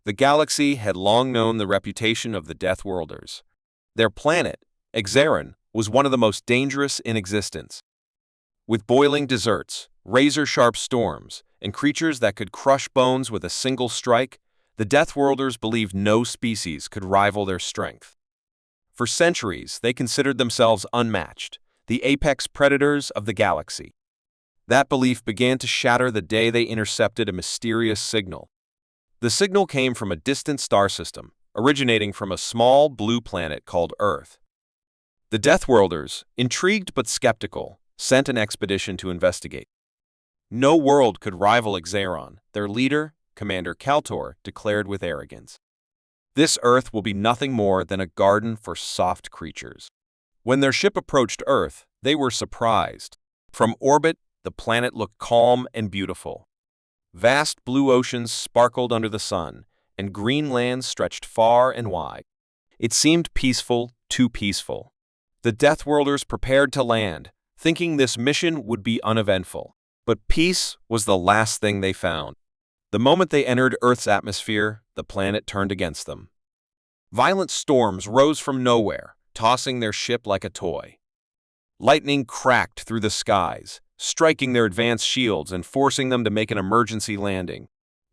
The galaxy had long known the reputation of the Death Worlders. Their planet, Exaron, was one of the most dangerous in existence. With boiling deserts, razor-sharp storms, and creatures that could crush bones with a single strike, the Death Worlders believed no species could rival their strength. For centuries, they considered themselves unmatched, the apex predators of the galaxy. That belief began to shatter the day they intercepted a mysterious signal. The signal came from a distant star system, originating from a small blue planet called Earth. The Death Worlders, intrigued but skeptical, sent an expedition to investigate. No world could rival Exaron, their leader, Commander Kaltor, declared with arrogance. This Earth will be nothing more than a garden for soft creatures. When their ship approached Earth, they were surprised. From orbit, the planet looked calm and beautiful. Vast blue oceans sparkled under the sun, and green lands stretched far and wide. It seemed peaceful, too peaceful. The Death Worlders prepared to land, thinking this mission would be uneventful. But peace was the last thing they found. The moment they entered Earth's atmosphere, the planet turned against them. Violent storms rose from nowhere, tossing their ship like a toy. Lightning cracked through the skies, striking their advanced shields and forcing them to make an emergency landing.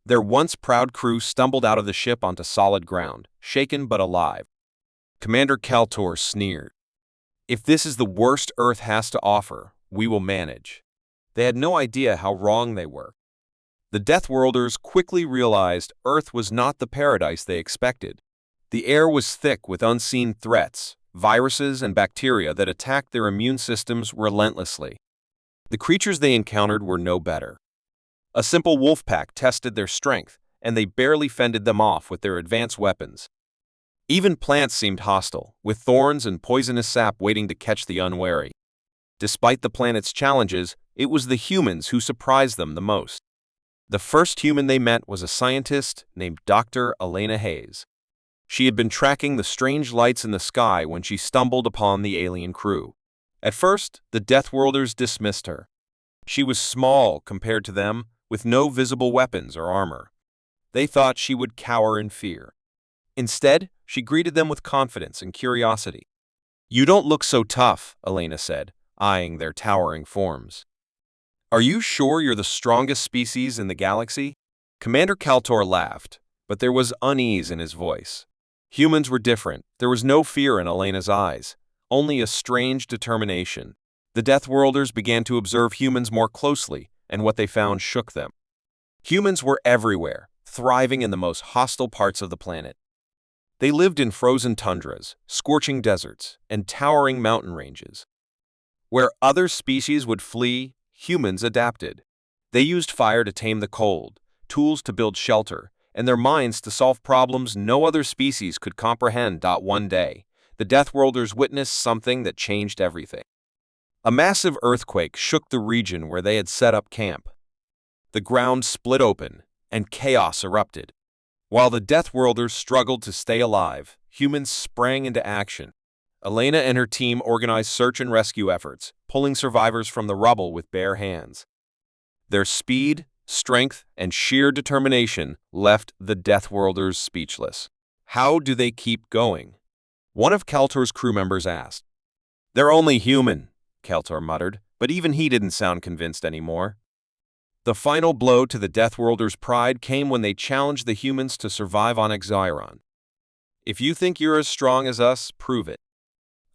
Their once proud crew stumbled out of the ship onto solid ground, shaken but alive. Commander Kaltor sneered. "If this is the worst Earth has to offer, we will manage." They had no idea how wrong they were. The Death Worlders quickly realized Earth was not the paradise they expected. The air was thick with unseen threats, viruses and bacteria that attacked their immune systems relentlessly. The creatures they encountered were no better. A simple wolf pack tested their strength, and they barely fended them off with their advanced weapons. Even plants seemed hostile, with thorns and poisonous sap waiting to catch the unwary. Despite the planet's challenges, it was the humans who surprised them the most. The first human they met was a scientist named Dr. Elena Hayes. She had been tracking the strange lights in the sky when she stumbled upon the alien crew. At first, the Death Worlders dismissed her. She was small compared to them, with no visible weapons or armor. They thought she would cower in fear. Instead, she greeted them with confidence and curiosity. "You don't look so tough," Elena said, eyeing their towering forms. "Are you sure you're the strongest species in the galaxy?" Commander Kaltor laughed, but there was unease in his voice. Humans were different. There was no fear in Elena's eyes, only a strange determination. The Death Worlders began to observe humans more closely, and what they found shook them. Humans were everywhere, thriving in the most hostile parts of the planet. They lived in frozen tundras, scorching deserts, and towering mountain ranges. Where other species would flee, humans adapted. They used fire to tame the cold, tools to build shelter, and their minds to solve problems no other species could comprehend. One day, the Death Worlders witnessed something that changed everything. A massive earthquake shook the region where they had set up camp. The ground split open, and chaos erupted. While the Death Worlders struggled to stay alive, humans sprang into action. Elena and her team organized search and rescue efforts, pulling survivors from the rubble with bare hands. Their speed, strength, and sheer determination left the Death Worlders speechless. "How do they keep going?" one of Kaltor's crew members asked. "They're only human," Kaltor muttered, but even he didn't sound convinced anymore. The final blow to the Death Worlders' pride came when they challenged the humans to survive on Exaron. "If you think you're as strong as us, prove it."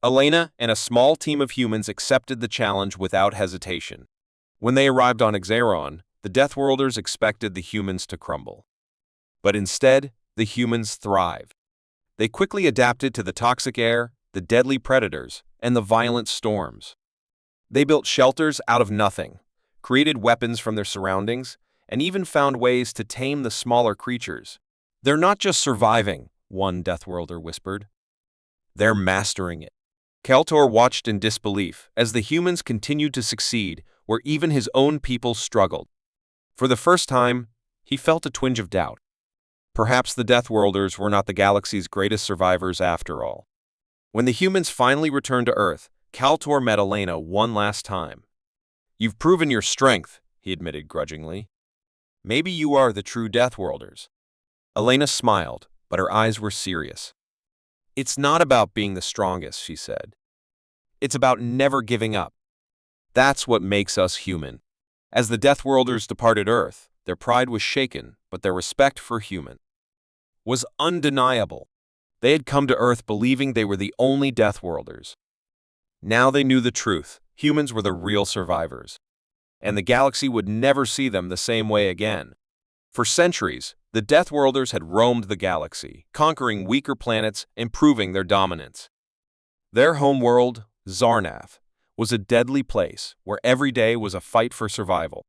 Elena and a small team of humans accepted the challenge without hesitation. When they arrived on Exaron, the Death Worlders expected the humans to crumble. But instead, the humans thrived. They quickly adapted to the toxic air, the deadly predators, and the violent storms. They built shelters out of nothing, created weapons from their surroundings, and even found ways to tame the smaller creatures. "They're not just surviving," one Death Worlder whispered. "They're mastering it." Kaltor watched in disbelief as the humans continued to succeed where even his own people struggled. For the first time, he felt a twinge of doubt. Perhaps the Death Worlders were not the galaxy's greatest survivors after all. When the humans finally returned to Earth, Kaltor met Elena one last time. "You've proven your strength," he admitted grudgingly. "Maybe you are the true Death Worlders." Elena smiled, but her eyes were serious. "It's not about being the strongest," she said. "It's about never giving up. That's what makes us human." As the Death Worlders departed Earth, their pride was shaken, but their respect for human was undeniable. They had come to Earth believing they were the only Death Worlders. Now they knew the truth. Humans were the real survivors, and the galaxy would never see them the same way again. For centuries, the Death Worlders had roamed the galaxy, conquering weaker planets and proving their dominance. Their homeworld, Zarnath, was a deadly place where every day was a fight for survival.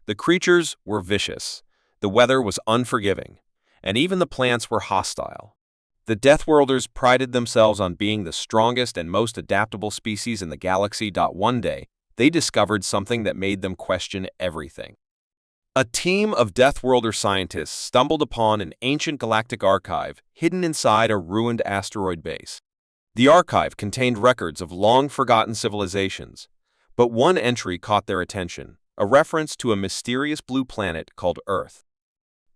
The creatures were vicious, the weather was unforgiving, and even the plants were hostile. The Death Worlders prided themselves on being the strongest and most adaptable species in the galaxy. One day, they discovered something that made them question everything. A team of Death Worlder scientists stumbled upon an ancient galactic archive hidden inside a ruined asteroid base. The archive contained records of long-forgotten civilizations, but one entry caught their attention, a reference to a mysterious blue planet called Earth.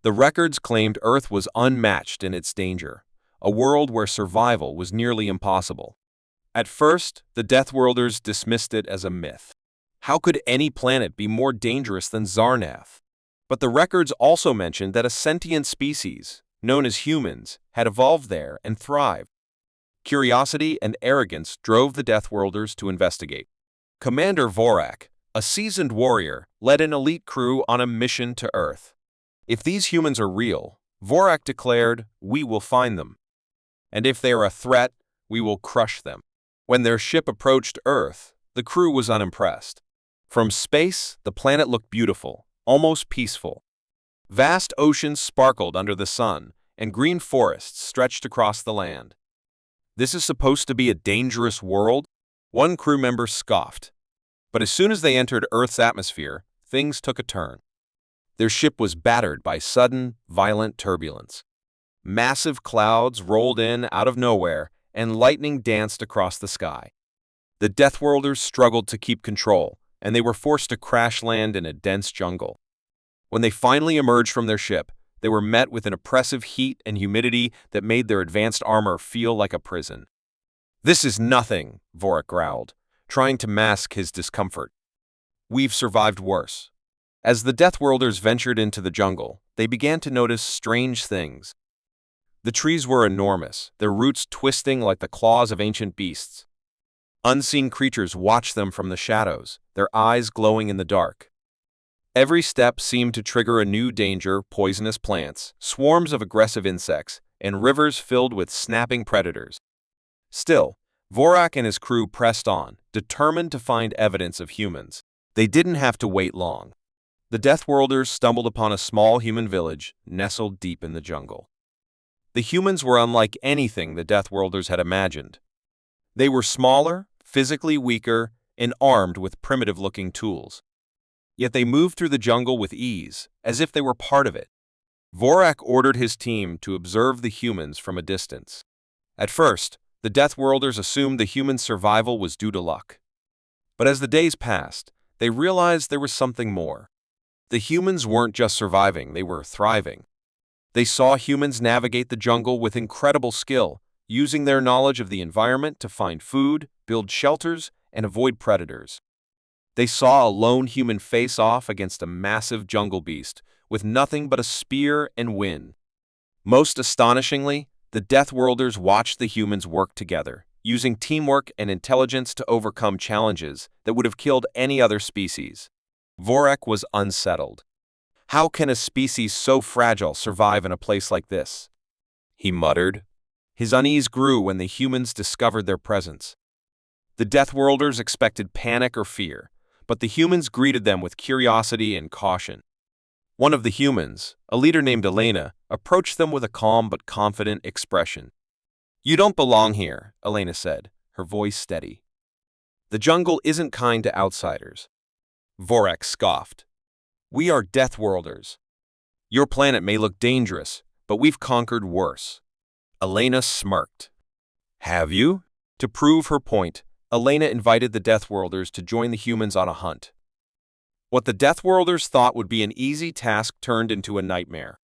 The records claimed Earth was unmatched in its danger, a world where survival was nearly impossible. At first, the Death Worlders dismissed it as a myth. How could any planet be more dangerous than Zarnath? But the records also mentioned that a sentient species, known as humans, had evolved there and thrived. Curiosity and arrogance drove the Death Worlders to investigate. Commander Vorak, a seasoned warrior, led an elite crew on a mission to Earth. "If these humans are real," Vorak declared, "we will find them. And if they are a threat, we will crush them." When their ship approached Earth, the crew was unimpressed. From space, the planet looked beautiful, almost peaceful. Vast oceans sparkled under the sun, and green forests stretched across the land. "This is supposed to be a dangerous world?" one crew member scoffed. But as soon as they entered Earth's atmosphere, things took a turn. Their ship was battered by sudden, violent turbulence. Massive clouds rolled in out of nowhere, and lightning danced across the sky. The Death Worlders struggled to keep control, and they were forced to crash land in a dense jungle. When they finally emerged from their ship, they were met with an oppressive heat and humidity that made their advanced armor feel like a prison. "This is nothing," Vorak growled, trying to mask his discomfort. "We've survived worse." As the Death Worlders ventured into the jungle, they began to notice strange things. The trees were enormous, their roots twisting like the claws of ancient beasts. Unseen creatures watched them from the shadows, their eyes glowing in the dark. Every step seemed to trigger a new danger: poisonous plants, swarms of aggressive insects, and rivers filled with snapping predators. Still, Vorak and his crew pressed on, determined to find evidence of humans. They didn't have to wait long. The Death Worlders stumbled upon a small human village nestled deep in the jungle. The humans were unlike anything the Death Worlders had imagined. They were smaller, physically weaker, and armed with primitive-looking tools. Yet they moved through the jungle with ease, as if they were part of it. Vorak ordered his team to observe the humans from a distance. At first, the Death Worlders assumed the humans' survival was due to luck. But as the days passed, they realized there was something more. The humans weren't just surviving, they were thriving. They saw humans navigate the jungle with incredible skill, using their knowledge of the environment to find food, build shelters, and avoid predators. They saw a lone human face off against a massive jungle beast with nothing but a spear and win. Most astonishingly, the Death Worlders watched the humans work together, using teamwork and intelligence to overcome challenges that would have killed any other species. Vorak was unsettled. "How can a species so fragile survive in a place like this?" he muttered. His unease grew when the humans discovered their presence. The Death Worlders expected panic or fear, but the humans greeted them with curiosity and caution. One of the humans, a leader named Elena, approached them with a calm but confident expression. "You don't belong here," Elena said, her voice steady. "The jungle isn't kind to outsiders." Vorak scoffed. "We are Death Worlders. Your planet may look dangerous, but we've conquered worse." Elena smirked. "Have you?" To prove her point, Elena invited the Death Worlders to join the humans on a hunt. What the Death Worlders thought would be an easy task turned into a nightmare.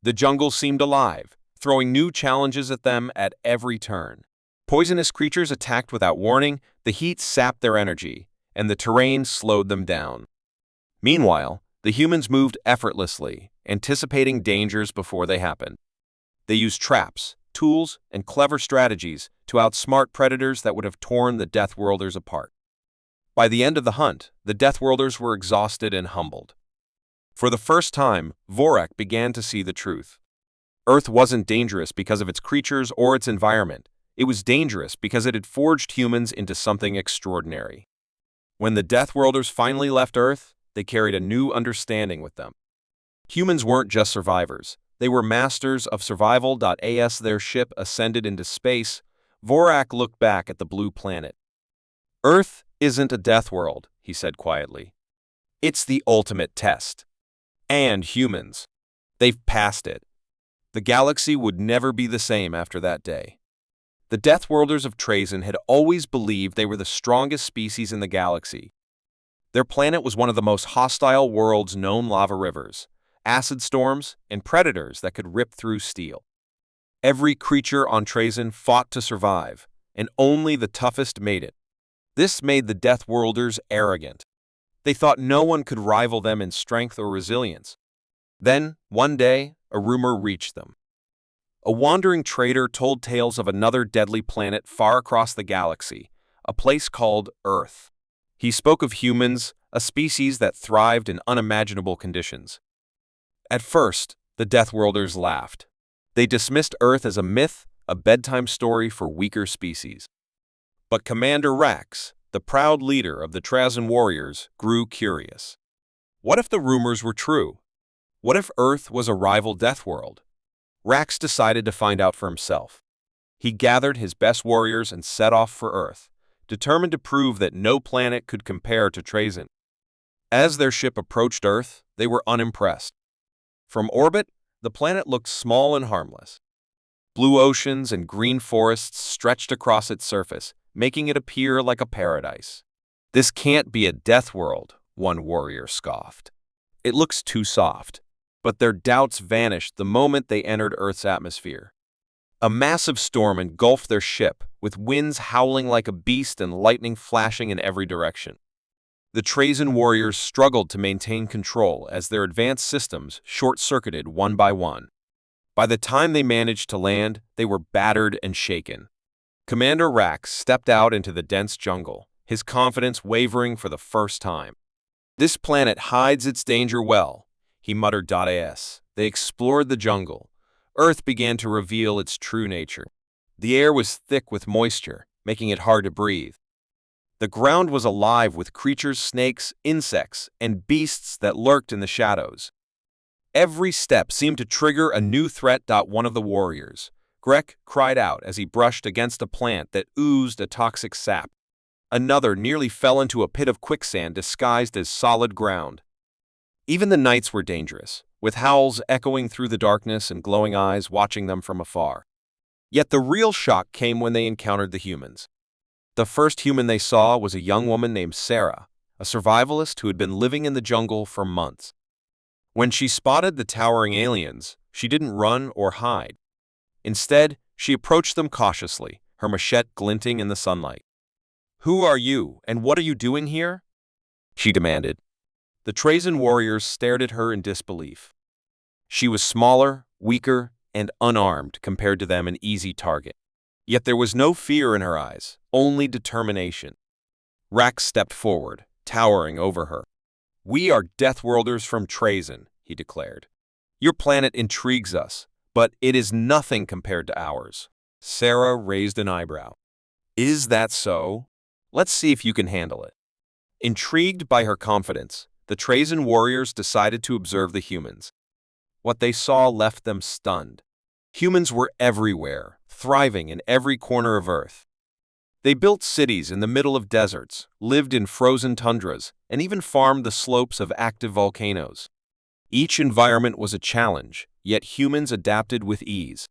The jungle seemed alive, throwing new challenges at them at every turn. Poisonous creatures attacked without warning, the heat sapped their energy, and the terrain slowed them down. Meanwhile, the humans moved effortlessly, anticipating dangers before they happened. They used traps, tools, and clever strategies to outsmart predators that would have torn the Deathworlders apart. By the end of the hunt, the Deathworlders were exhausted and humbled. For the first time, Vorak began to see the truth. Earth wasn't dangerous because of its creatures or its environment. It was dangerous because it had forged humans into something extraordinary. When the Deathworlders finally left Earth, they carried a new understanding with them. Humans weren't just survivors. They were masters of survival. As their ship ascended into space, Vorak looked back at the blue planet. Earth isn't a death world, he said quietly. It's the ultimate test. And humans. They've passed it. The galaxy would never be the same after that day. The Deathworlders of Trazyn had always believed they were the strongest species in the galaxy. Their planet was one of the most hostile worlds known: lava rivers, acid storms, and predators that could rip through steel. Every creature on Trazyn fought to survive, and only the toughest made it. This made the Deathworlders arrogant. They thought no one could rival them in strength or resilience. Then, one day, a rumor reached them. A wandering trader told tales of another deadly planet far across the galaxy, a place called Earth. He spoke of humans, a species that thrived in unimaginable conditions. At first, the Deathworlders laughed. They dismissed Earth as a myth, a bedtime story for weaker species. But Commander Rax, the proud leader of the Trazyn warriors, grew curious. What if the rumors were true? What if Earth was a rival Deathworld? Rax decided to find out for himself. He gathered his best warriors and set off for Earth, determined to prove that no planet could compare to Trazyn. As their ship approached Earth, they were unimpressed. From orbit, the planet looked small and harmless. Blue oceans and green forests stretched across its surface, making it appear like a paradise. "This can't be a death world," one warrior scoffed. "It looks too soft." But their doubts vanished the moment they entered Earth's atmosphere. A massive storm engulfed their ship, with winds howling like a beast and lightning flashing in every direction. The Trazyn warriors struggled to maintain control as their advanced systems short-circuited one by one. By the time they managed to land, they were battered and shaken. Commander Rax stepped out into the dense jungle, his confidence wavering for the first time. "This planet hides its danger well," he muttered. As they explored the jungle, Earth began to reveal its true nature. The air was thick with moisture, making it hard to breathe. The ground was alive with creatures, snakes, insects, and beasts that lurked in the shadows. Every step seemed to trigger a new threat. One of the warriors, Grek, cried out as he brushed against a plant that oozed a toxic sap. Another nearly fell into a pit of quicksand disguised as solid ground. Even the nights were dangerous, with howls echoing through the darkness and glowing eyes watching them from afar. Yet the real shock came when they encountered the humans. The first human they saw was a young woman named Sarah, a survivalist who had been living in the jungle for months. When she spotted the towering aliens, she didn't run or hide. Instead, she approached them cautiously, her machete glinting in the sunlight. "Who are you, and what are you doing here?" she demanded. The Trazyn warriors stared at her in disbelief. She was smaller, weaker, and unarmed compared to them, an easy target. Yet there was no fear in her eyes, only determination. Rax stepped forward, towering over her. "We are Deathworlders from Trazyn," he declared. "Your planet intrigues us, but it is nothing compared to ours." Sarah raised an eyebrow. "Is that so? Let's see if you can handle it." Intrigued by her confidence, the Trazyn warriors decided to observe the humans. What they saw left them stunned. Humans were everywhere, thriving in every corner of Earth. They built cities in the middle of deserts, lived in frozen tundras, and even farmed the slopes of active volcanoes. Each environment was a challenge, yet humans adapted with ease.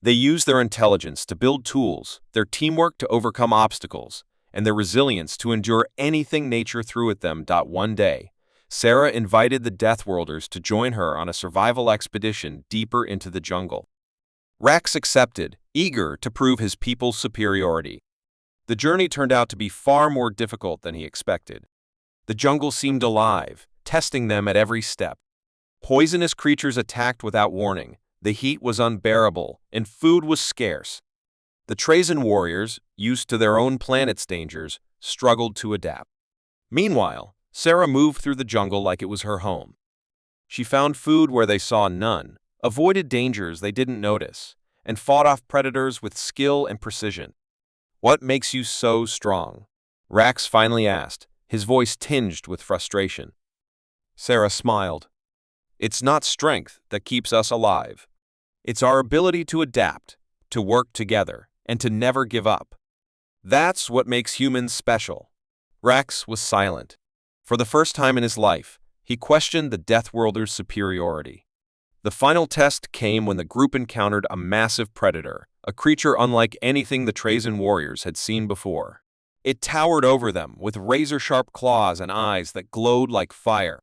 They used their intelligence to build tools, their teamwork to overcome obstacles, and their resilience to endure anything nature threw at them. One day, Sarah invited the Deathworlders to join her on a survival expedition deeper into the jungle. Rex accepted, eager to prove his people's superiority. The journey turned out to be far more difficult than he expected. The jungle seemed alive, testing them at every step. Poisonous creatures attacked without warning, the heat was unbearable, and food was scarce. The Trazen warriors, used to their own planet's dangers, struggled to adapt. Meanwhile, Sarah moved through the jungle like it was her home. She found food where they saw none, avoided dangers they didn't notice, and fought off predators with skill and precision. "What makes you so strong?" Rax finally asked, his voice tinged with frustration. Sarah smiled. "It's not strength that keeps us alive. It's our ability to adapt, to work together, and to never give up. That's what makes humans special." Rax was silent. For the first time in his life, he questioned the Deathworlders' superiority. The final test came when the group encountered a massive predator, a creature unlike anything the Trazen warriors had seen before. It towered over them with razor-sharp claws and eyes that glowed like fire.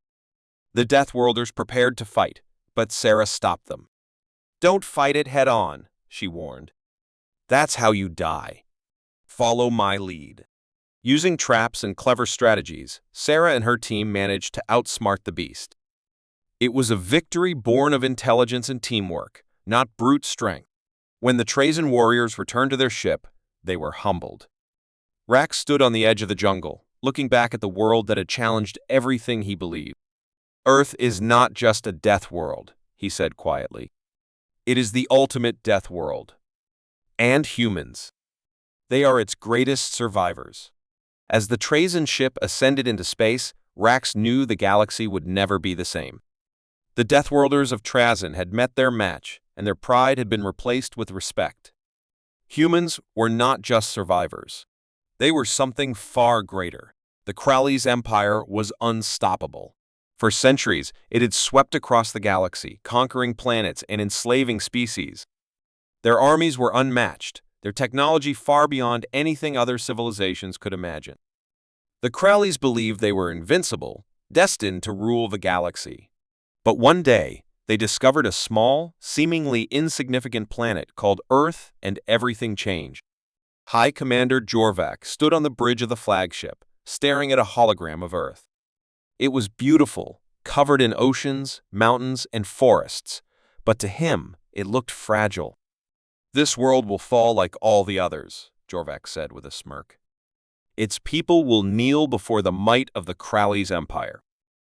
The Deathworlders prepared to fight, but Sarah stopped them. "Don't fight it head-on," she warned. "That's how you die. Follow my lead." Using traps and clever strategies, Sarah and her team managed to outsmart the beast. It was a victory born of intelligence and teamwork, not brute strength. When the Trazen warriors returned to their ship, they were humbled. Rax stood on the edge of the jungle, looking back at the world that had challenged everything he believed. "Earth is not just a death world," he said quietly. "It is the ultimate death world. And humans. They are its greatest survivors." As the Trazen ship ascended into space, Rax knew the galaxy would never be the same. The Deathworlders of Trazen had met their match, and their pride had been replaced with respect. Humans were not just survivors. They were something far greater. The Crowley's empire was unstoppable. For centuries, it had swept across the galaxy, conquering planets and enslaving species. Their armies were unmatched, their technology far beyond anything other civilizations could imagine. The Crowleys believed they were invincible, destined to rule the galaxy. But one day, they discovered a small, seemingly insignificant planet called Earth, and everything changed. High Commander Jorvac stood on the bridge of the flagship, staring at a hologram of Earth. It was beautiful, covered in oceans, mountains, and forests, but to him, it looked fragile. "This world will fall like all the others," Jorvac said with a smirk. "Its people will kneel before the might of the Crowley's empire."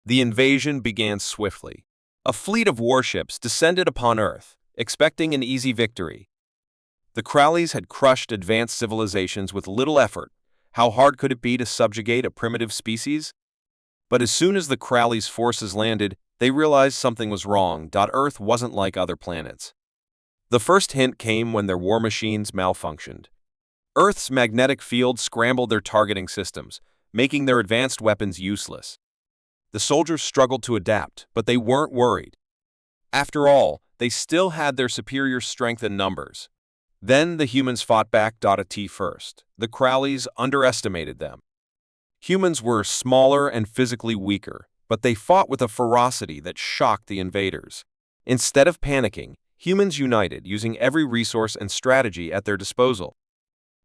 The invasion began swiftly. A fleet of warships descended upon Earth, expecting an easy victory. The Crowleys had crushed advanced civilizations with little effort. How hard could it be to subjugate a primitive species? But as soon as the Crowleys' forces landed, they realized something was wrong. Earth wasn't like other planets. The first hint came when their war machines malfunctioned. Earth's magnetic field scrambled their targeting systems, making their advanced weapons useless. The soldiers struggled to adapt, but they weren't worried. After all, they still had their superior strength and numbers. Then the humans fought back. At first, the Crowleys underestimated them. Humans were smaller and physically weaker, but they fought with a ferocity that shocked the invaders. Instead of panicking, humans united, using every resource and strategy at their disposal.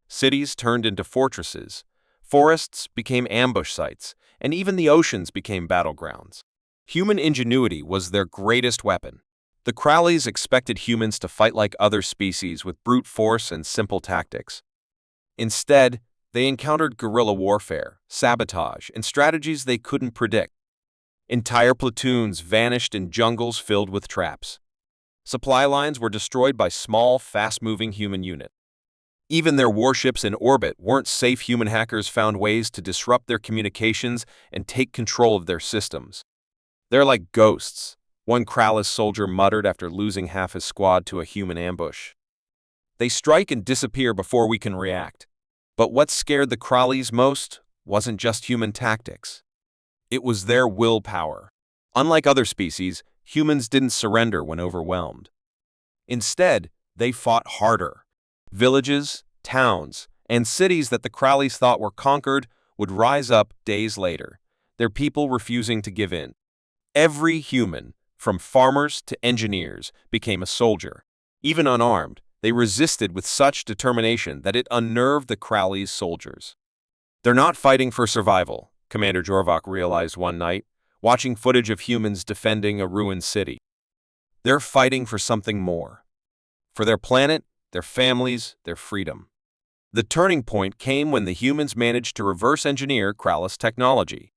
Cities turned into fortresses, forests became ambush sites, and even the oceans became battlegrounds. Human ingenuity was their greatest weapon. The Crowleys expected humans to fight like other species with brute force and simple tactics. Instead, they encountered guerrilla warfare, sabotage, and strategies they couldn't predict. Entire platoons vanished in jungles filled with traps. Supply lines were destroyed by small, fast-moving human units. Even their warships in orbit weren't safe. Human hackers found ways to disrupt their communications and take control of their systems. "They're like ghosts," one Krallis soldier muttered after losing half his squad to a human ambush. "They strike and disappear before we can react." But what scared the Crowleys most wasn't just human tactics. It was their willpower. Unlike other species, humans didn't surrender when overwhelmed. Instead, they fought harder. Villages, towns, and cities that the Crowleys thought were conquered would rise up days later, their people refusing to give in. Every human, from farmers to engineers, became a soldier. Even unarmed, they resisted with such determination that it unnerved the Crowley's soldiers. "They're not fighting for survival," Commander Jorvak realized one night, watching footage of humans defending a ruined city. "They're fighting for something more. For their planet, their families, their freedom." The turning point came when the humans managed to reverse engineer Krallis technology.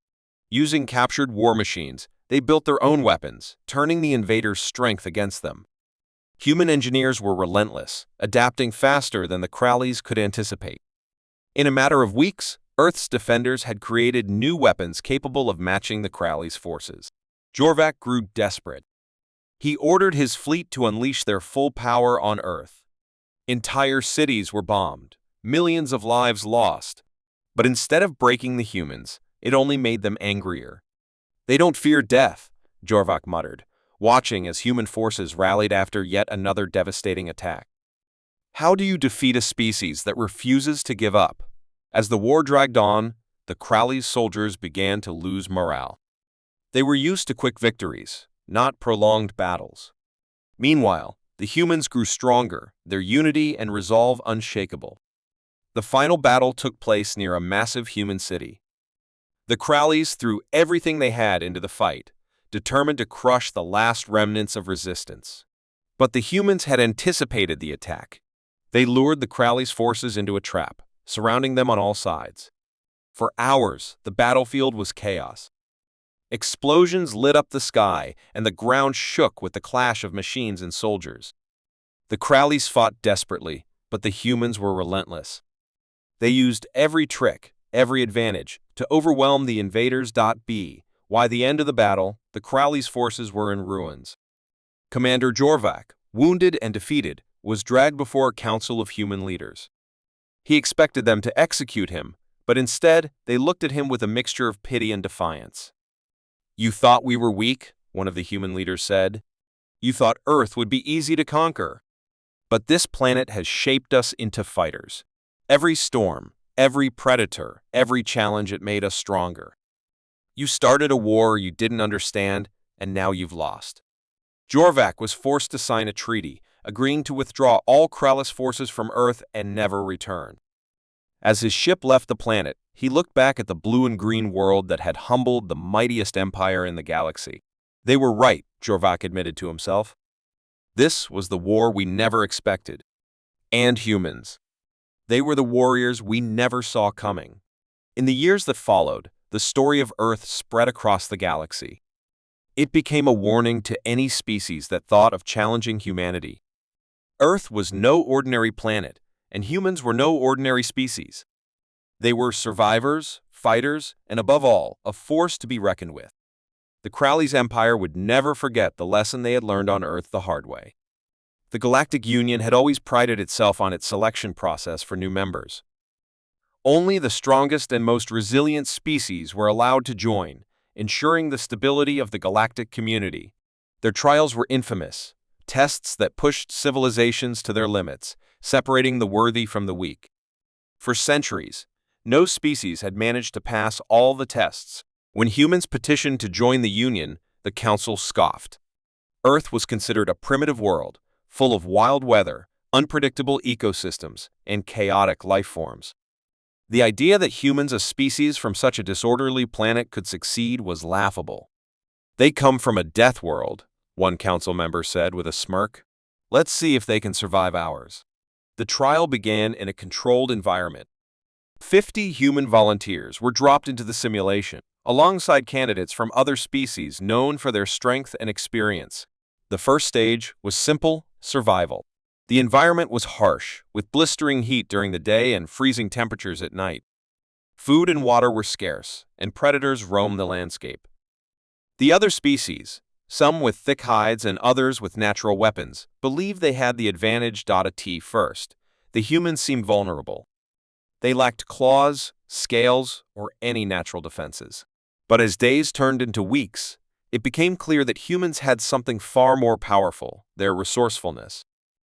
Using captured war machines, they built their own weapons, turning the invaders' strength against them. Human engineers were relentless, adapting faster than the Crowleys could anticipate. In a matter of weeks, Earth's defenders had created new weapons capable of matching the Crowleys' forces. Jorvak grew desperate. He ordered his fleet to unleash their full power on Earth. Entire cities were bombed, millions of lives lost. But instead of breaking the humans, it only made them angrier. "They don't fear death," Jorvak muttered, watching as human forces rallied after yet another devastating attack. How do you defeat a species that refuses to give up? As the war dragged on, the Crowley's soldiers began to lose morale. They were used to quick victories, not prolonged battles. Meanwhile, the humans grew stronger, their unity and resolve unshakable. The final battle took place near a massive human city. The Crowleys threw everything they had into the fight, determined to crush the last remnants of resistance. But the humans had anticipated the attack. They lured the Crowleys' forces into a trap, surrounding them on all sides. For hours, the battlefield was chaos. Explosions lit up the sky, and the ground shook with the clash of machines and soldiers. The Crowleys fought desperately, but the humans were relentless. They used every trick, every advantage, to overwhelm the invaders. By the end of the battle, the Crowleys' forces were in ruins. Commander Jorvak, wounded and defeated, was dragged before a council of human leaders. He expected them to execute him, but instead they looked at him with a mixture of pity and defiance. "You thought we were weak," one of the human leaders said. "You thought Earth would be easy to conquer. But this planet has shaped us into fighters. Every storm, every predator, every challenge, it made us stronger. You started a war you didn't understand, and now you've lost." Jorvak was forced to sign a treaty, agreeing to withdraw all Krallis forces from Earth and never return. As his ship left the planet, he looked back at the blue and green world that had humbled the mightiest empire in the galaxy. "They were right," Jorvak admitted to himself. "This was the war we never expected. And humans. They were the warriors we never saw coming." In the years that followed, the story of Earth spread across the galaxy. It became a warning to any species that thought of challenging humanity. Earth was no ordinary planet, and humans were no ordinary species. They were survivors, fighters, and above all, a force to be reckoned with. The Crowleys' empire would never forget the lesson they had learned on Earth the hard way. The Galactic Union had always prided itself on its selection process for new members. Only the strongest and most resilient species were allowed to join, ensuring the stability of the galactic community. Their trials were infamous, tests that pushed civilizations to their limits, separating the worthy from the weak. For centuries, no species had managed to pass all the tests. When humans petitioned to join the Union, the Council scoffed. Earth was considered a primitive world, full of wild weather, unpredictable ecosystems, and chaotic life forms. The idea that humans, a species from such a disorderly planet, could succeed was laughable. "They come from a death world," one council member said with a smirk. "Let's see if they can survive ours." The trial began in a controlled environment. 50 human volunteers were dropped into the simulation, alongside candidates from other species known for their strength and experience. The first stage was simple survival. The environment was harsh, with blistering heat during the day and freezing temperatures at night. Food and water were scarce, and predators roamed the landscape. The other species, some with thick hides and others with natural weapons, believed they had the advantage. At first, the humans seemed vulnerable. They lacked claws, scales, or any natural defenses. But as days turned into weeks, it became clear that humans had something far more powerful: their resourcefulness.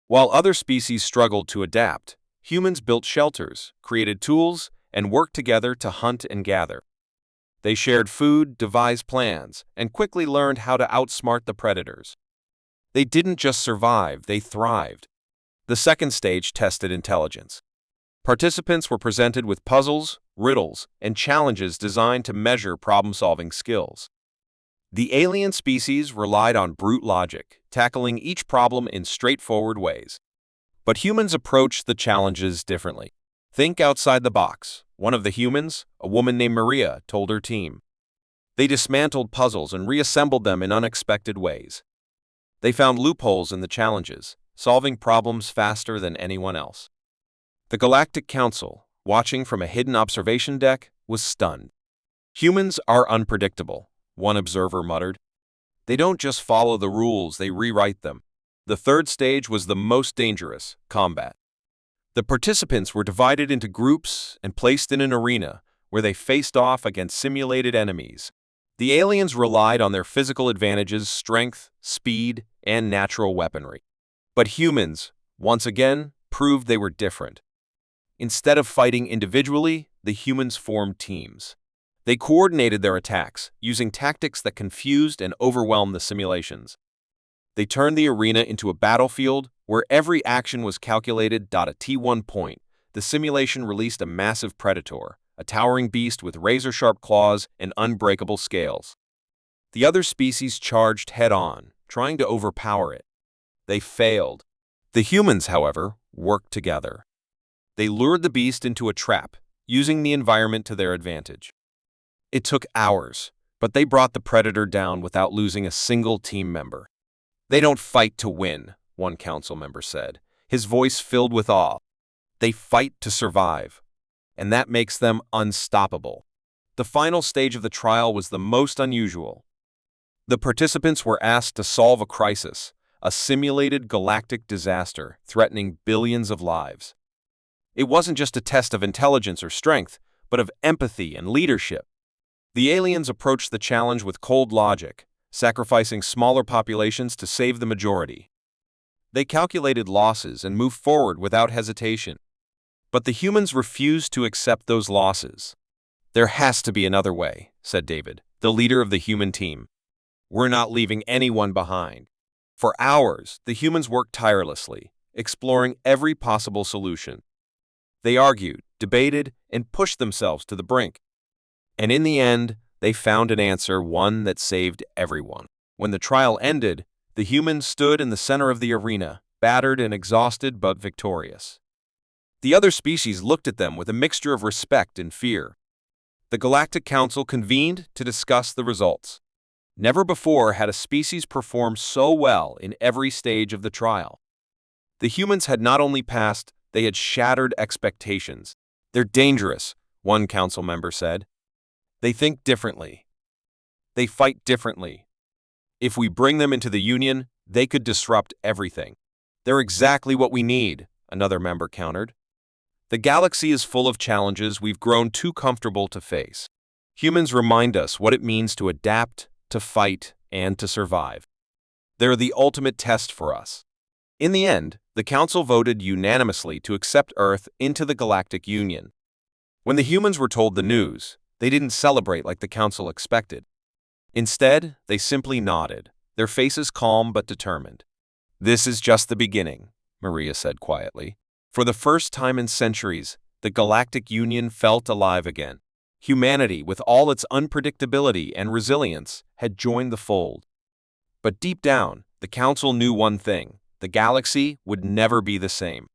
While other species struggled to adapt, humans built shelters, created tools, and worked together to hunt and gather. They shared food, devised plans, and quickly learned how to outsmart the predators. They didn't just survive, they thrived. The second stage tested intelligence. Participants were presented with puzzles, riddles, and challenges designed to measure problem-solving skills. The alien species relied on brute logic, tackling each problem in straightforward ways. But humans approached the challenges differently. Think outside the box. One of the humans, a woman named Maria, told her team. They dismantled puzzles and reassembled them in unexpected ways. They found loopholes in the challenges, solving problems faster than anyone else. The Galactic Council, watching from a hidden observation deck, was stunned. Humans are unpredictable, one observer muttered. They don't just follow the rules, they rewrite them. The third stage was the most dangerous, combat. The participants were divided into groups and placed in an arena where they faced off against simulated enemies. The aliens relied on their physical advantages, strength, speed, and natural weaponry. But humans, once again, proved they were different. Instead of fighting individually, the humans formed teams. They coordinated their attacks, using tactics that confused and overwhelmed the simulations. They turned the arena into a battlefield where every action was calculated. At T1 point, the simulation released a massive predator, a towering beast with razor-sharp claws and unbreakable scales. The other species charged head-on, trying to overpower it. They failed. The humans, however, worked together. They lured the beast into a trap, using the environment to their advantage. It took hours, but they brought the predator down without losing a single team member. They don't fight to win, one council member said, his voice filled with awe. They fight to survive, and that makes them unstoppable. The final stage of the trial was the most unusual. The participants were asked to solve a crisis, a simulated galactic disaster threatening billions of lives. It wasn't just a test of intelligence or strength, but of empathy and leadership. The aliens approached the challenge with cold logic, sacrificing smaller populations to save the majority. They calculated losses and moved forward without hesitation. But the humans refused to accept those losses. There has to be another way, said David, the leader of the human team. We're not leaving anyone behind. For hours, the humans worked tirelessly, exploring every possible solution. They argued, debated, and pushed themselves to the brink. And in the end, they found an answer, one that saved everyone. When the trial ended, the humans stood in the center of the arena, battered and exhausted but victorious. The other species looked at them with a mixture of respect and fear. The Galactic Council convened to discuss the results. Never before had a species performed so well in every stage of the trial. The humans had not only passed, they had shattered expectations. They're dangerous, one council member said. They think differently. They fight differently. If we bring them into the Union, they could disrupt everything. They're exactly what we need, another member countered. The galaxy is full of challenges we've grown too comfortable to face. Humans remind us what it means to adapt, to fight, and to survive. They're the ultimate test for us. In the end, the Council voted unanimously to accept Earth into the Galactic Union. When the humans were told the news, they didn't celebrate like the Council expected. Instead, they simply nodded, their faces calm but determined. This is just the beginning, Maria said quietly. For the first time in centuries, the Galactic Union felt alive again. Humanity, with all its unpredictability and resilience, had joined the fold. But deep down, the Council knew one thing: the galaxy would never be the same.